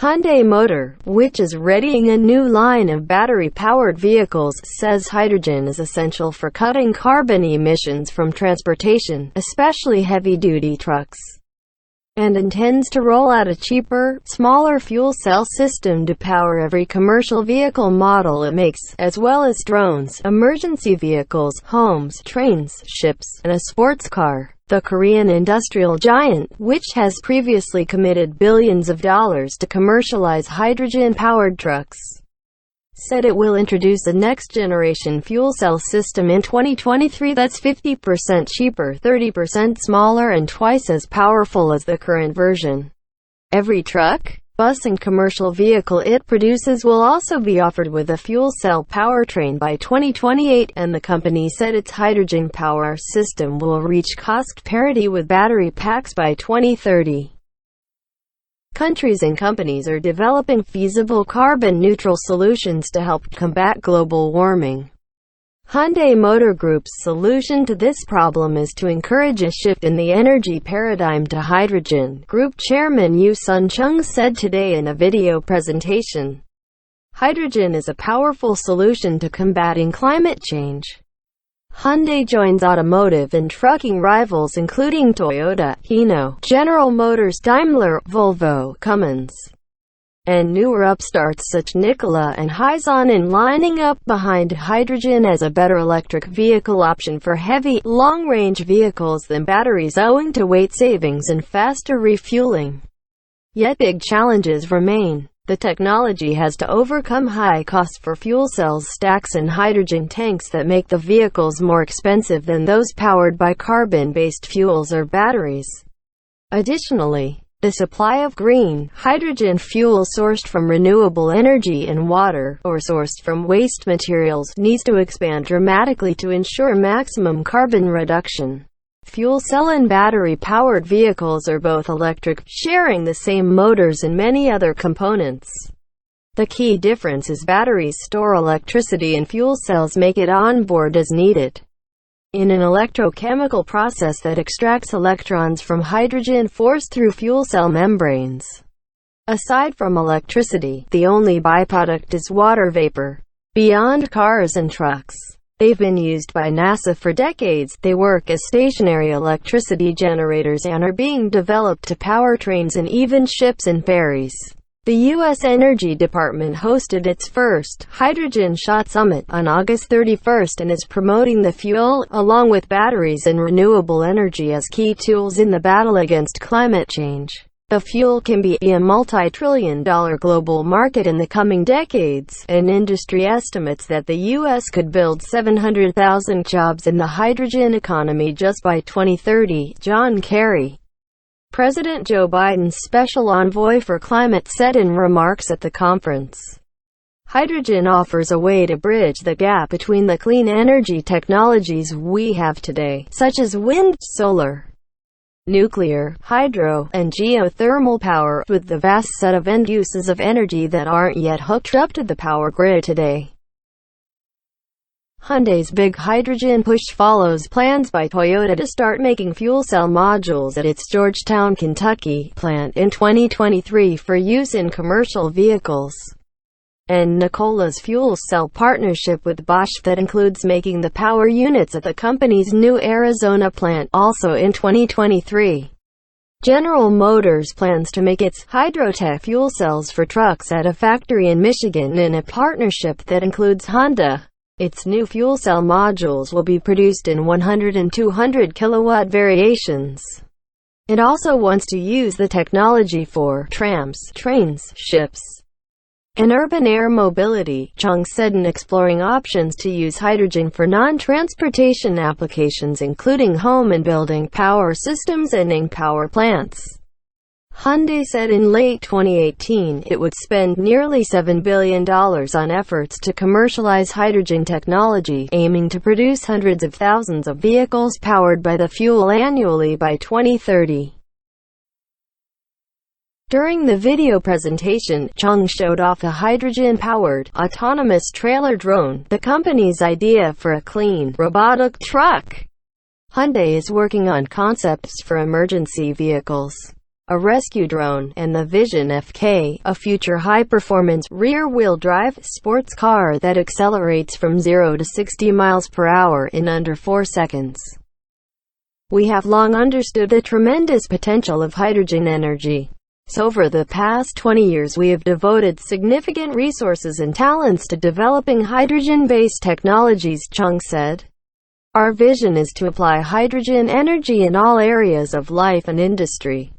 Hyundai Motor, which is readying a new line of battery-powered vehicles, says hydrogen is essential for cutting carbon emissions from transportation, especially heavy-duty trucks, and intends to roll out a cheaper, smaller fuel cell system to power every commercial vehicle model it makes, as well as drones, emergency vehicles, homes, trains, ships, and a sports car. The Korean industrial giant, which has previously committed billions of dollars to commercialize hydrogen-powered trucks, said it will introduce a next-generation fuel cell system in 2023 that's 50% cheaper, 30% smaller and twice as powerful as the current version. Every truck, bus and commercial vehicle it produces will also be offered with a fuel cell powertrain by 2028, and the company said its hydrogen power system will reach cost parity with battery packs by 2030. Countries and companies are developing feasible carbon-neutral solutions to help combat global warming. Hyundai Motor Group's solution to this problem is to encourage a shift in the energy paradigm to hydrogen, Group Chairman Yoo Sun-chung said today in a video presentation. Hydrogen is a powerful solution to combating climate change. Hyundai joins automotive and trucking rivals including Toyota, Hino, General Motors, Daimler, Volvo, Cummins, and newer upstarts such Nikola and Hyzon in lining up behind hydrogen as a better electric vehicle option for heavy, long-range vehicles than batteries owing to weight savings and faster refueling. Yet big challenges remain. The technology has to overcome high costs for fuel cells, stacks and hydrogen tanks that make the vehicles more expensive than those powered by carbon-based fuels or batteries. Additionally, the supply of green hydrogen fuel sourced from renewable energy and water, or sourced from waste materials, needs to expand dramatically to ensure maximum carbon reduction. Fuel cell and battery-powered vehicles are both electric, sharing the same motors and many other components. The key difference is batteries store electricity and fuel cells make it on-board as needed, in an electrochemical process that extracts electrons from hydrogen forced through fuel cell membranes. Aside from electricity, the only byproduct is water vapor. Beyond cars and trucks, they've been used by NASA for decades. They work as stationary electricity generators and are being developed to power trains and even ships and ferries. The U.S. Energy Department hosted its first Hydrogen Shot Summit on August 31 and is promoting the fuel, along with batteries and renewable energy, as key tools in the battle against climate change. The fuel can be a multi-trillion-dollar global market in the coming decades, and industry estimates that the U.S. could build 700,000 jobs in the hydrogen economy just by 2030, John Kerry, President Joe Biden's special envoy for climate, said in remarks at the conference. Hydrogen offers a way to bridge the gap between the clean energy technologies we have today, such as wind, solar, nuclear, hydro, and geothermal power, with the vast set of end uses of energy that aren't yet hooked up to the power grid today. Hyundai's big hydrogen push follows plans by Toyota to start making fuel cell modules at its Georgetown, Kentucky, plant in 2023 for use in commercial vehicles, and Nikola's fuel cell partnership with Bosch that includes making the power units at the company's new Arizona plant, also in 2023. General Motors plans to make its Hydrotech fuel cells for trucks at a factory in Michigan in a partnership that includes Honda. Its new fuel cell modules will be produced in 100 and 200 kilowatt variations. It also wants to use the technology for trams, trains, ships, and urban air mobility, Chung said, in exploring options to use hydrogen for non-transportation applications including home and building power systems and power plants. Hyundai said in late 2018 it would spend nearly $7 billion on efforts to commercialize hydrogen technology, aiming to produce hundreds of thousands of vehicles powered by the fuel annually by 2030. During the video presentation, Chung showed off a hydrogen-powered, autonomous trailer drone, the company's idea for a clean, robotic truck. Hyundai is working on concepts for emergency vehicles, a rescue drone, and the Vision FK, a future high-performance, rear-wheel drive sports car that accelerates from 0 to 60 miles per hour in under 4 seconds. We have long understood the tremendous potential of hydrogen energy. So over the past 20 years we have devoted significant resources and talents to developing hydrogen-based technologies, Chung said. Our vision is to apply hydrogen energy in all areas of life and industry.